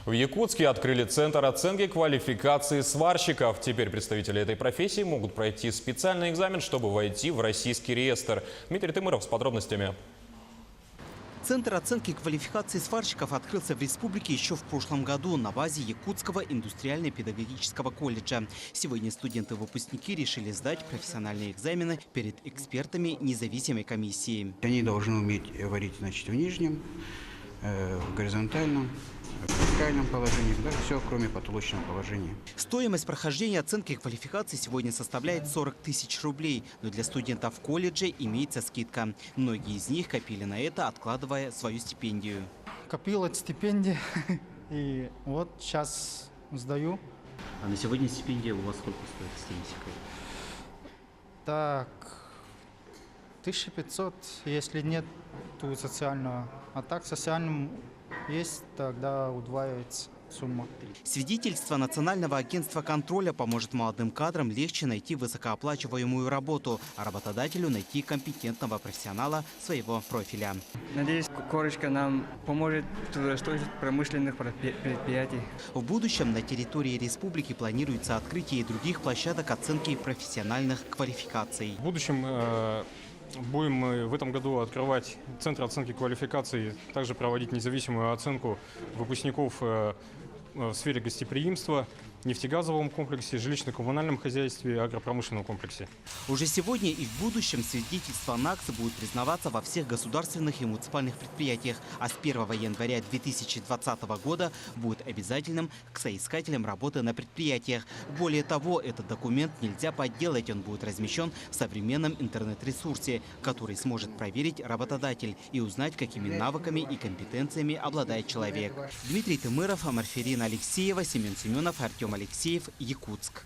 В Якутске открыли центр оценки квалификации сварщиков. Теперь представители этой профессии могут пройти специальный экзамен, чтобы войти в российский реестр. Дмитрий Тымыров с подробностями. Центр оценки квалификации сварщиков открылся в республике еще в прошлом году на базе Якутского индустриально-педагогического колледжа. Сегодня студенты-выпускники решили сдать профессиональные экзамены перед экспертами независимой комиссии. Они должны уметь варить, значит, в нижнем, в горизонтальном, в вертикальном положении, да, все, кроме потолочного положения. Стоимость прохождения оценки квалификации сегодня составляет 40 тысяч рублей. Но для студентов колледжа имеется скидка. Многие из них копили на это, откладывая свою стипендию. Копил от стипендии и вот сейчас сдаю. А на сегодня стипендия у вас сколько стоит, стипендия? Так, 1500, если нет, то социального. А так социальным есть, тогда удваивается сумма. Свидетельство Национального агентства контроля поможет молодым кадрам легче найти высокооплачиваемую работу, а работодателю найти компетентного профессионала своего профиля. Надеюсь, корочка нам поможет в трудоустройстве промышленных предприятий. В будущем на территории республики планируется открытие и других площадок оценки профессиональных квалификаций. В будущем будем мы в этом году открывать центр оценки квалификаций, также проводить независимую оценку выпускников в сфере гостеприимства, нефтегазовом комплексе, жилищно-коммунальном хозяйстве, агропромышленном комплексе. Уже сегодня и в будущем свидетельства НАКС будут признаваться во всех государственных и муниципальных предприятиях, а с 1 января 2020 года будет обязательным к соискателям работы на предприятиях. Более того, этот документ нельзя подделать, он будет размещен в современном интернет-ресурсе, который сможет проверить работодатель и узнать, какими навыками и компетенциями обладает человек. Дмитрий Тымыров, Марферина Алексеева, Семен Семенов, Артем Алексеев, Якутск.